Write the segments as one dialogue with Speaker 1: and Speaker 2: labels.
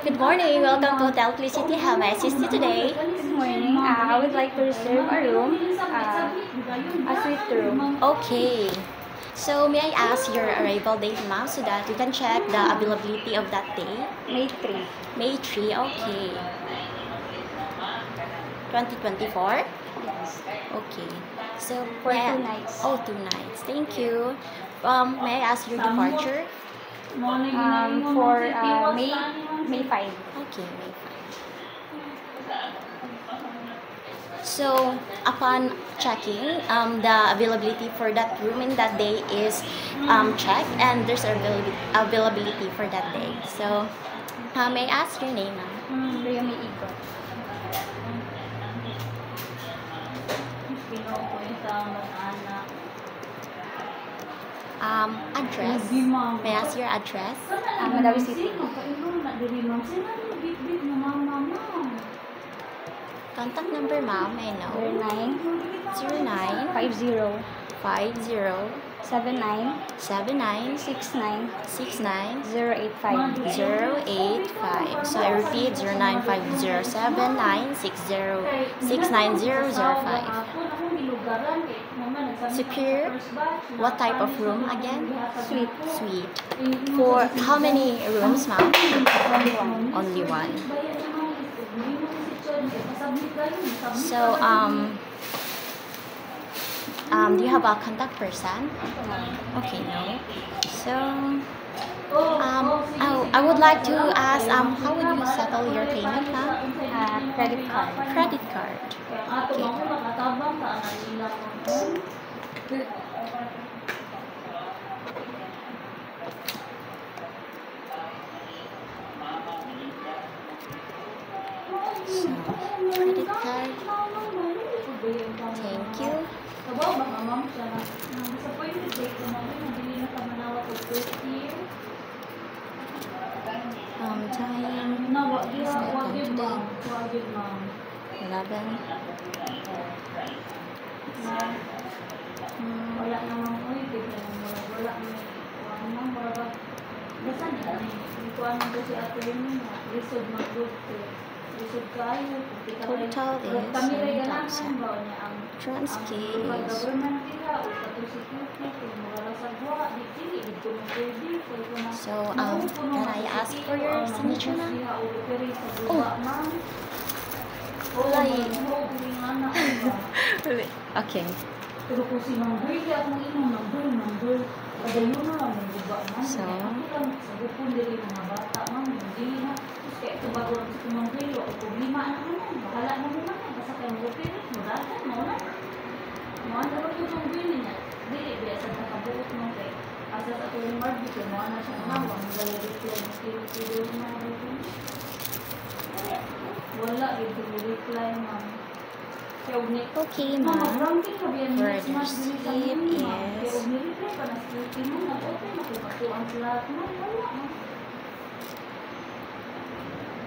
Speaker 1: Good morning. Welcome to Hotel Felicity. How may I assist you today?
Speaker 2: Good morning. I would like to reserve a room, a suite room.
Speaker 1: Okay. So may I ask your arrival date, ma'am, so that we can check the availability of that day?
Speaker 2: May 3.
Speaker 1: May 3. Okay. 2024?
Speaker 2: Yes.
Speaker 1: Okay. So
Speaker 2: For
Speaker 1: may I-
Speaker 2: 2 nights.
Speaker 1: Oh, 2 nights. Thank you. May I ask your departure?
Speaker 2: For May 5.
Speaker 1: Okay, May 5. So, upon checking, the availability for that room in that day is checked, and there's availability for that day. So, may I ask your name, ma'am?
Speaker 2: Rhea May Ikot.
Speaker 1: Address. May I ask your address?
Speaker 2: Madawi City.
Speaker 1: Contact number, ma'am, I know.
Speaker 2: 09
Speaker 1: 09
Speaker 2: 50
Speaker 1: 50
Speaker 2: 79
Speaker 1: 79
Speaker 2: 69
Speaker 1: 69
Speaker 2: 085.
Speaker 1: 085. So I repeat, 095079606905. Superior. What type of room again?
Speaker 2: Suite.
Speaker 1: Suite. For how many rooms, ma'am? Only one. So do you have a contact person? Okay, no. So I would like to ask, how would you settle your payment, ma'am?
Speaker 2: Credit card.
Speaker 1: Credit card. Okay. So, credit card. Thank you. Time is today 11.
Speaker 3: Wala namang wala basta ikuan mo si ato yun lisod mag-group lisod kayo
Speaker 1: Total is
Speaker 3: kami rin
Speaker 1: 7,000.
Speaker 3: ganahan ba niya ang
Speaker 1: Transkey is
Speaker 3: government nila o kato security kung magala sa buha di kini dito mo pwede
Speaker 1: So, can I ask for your signature, ma'am? Okay.
Speaker 3: Pero kung si Manggoy, di akong inom, Manggoy. Padayon na lang, may buba man.
Speaker 1: So?
Speaker 3: Sabi po nila mga bata, ma'am, hindi na. Tapos kaya ito bago lang si Manggoy, o problema na naman, bahala na naman. Basta kayo mag-okay, muratan, maulan. Maulan na ito Manggoy niya. Dili, biya sa nakabuot mo kay asa sa ito yung barbecue, maulan siya naman, ang galit yan, kilo na wala, ito reply, ma'am.
Speaker 1: Okay, ma'am. For the receipt is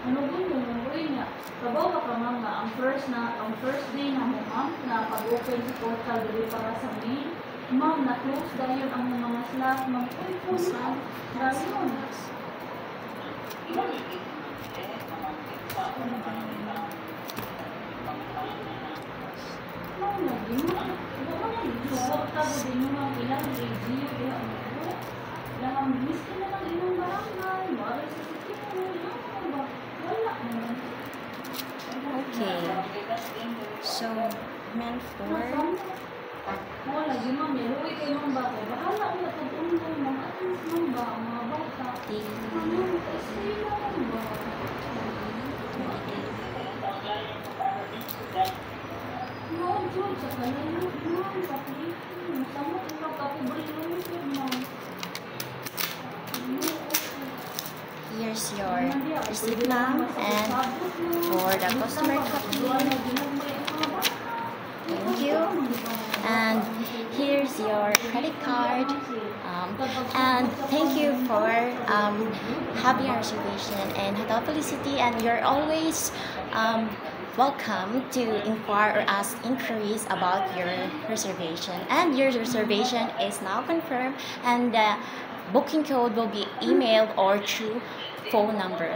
Speaker 3: ano ba yung nanguloy niya? Kabaw ka ma'am nga, ang first day na mo ma'am, na pag-open sa portal dali para sa mail, ma'am, na-close dahil ang mga slot, ma'am, uy po ma'am, dahil
Speaker 1: okay. So, meant for
Speaker 3: lagi ma'am, yaluwi kayo ma'am ba ko? Bahala ko na pag-undan ma'am, at least ma'am ba, ang mga bata. Ano, kasi ma'am ba? No, George, sa kalayo, ma'am, kapilitin. Masama ko na kapilitin, ma'am.
Speaker 1: here's your receipt, ma'am, and for the customer copy. Thank you. And here's your credit card. And thank you for having a reservation in Hotel Felicity, and you're always welcome to inquire or ask inquiries about your reservation. And your reservation is now confirmed, and the booking code will be emailed or through phone number.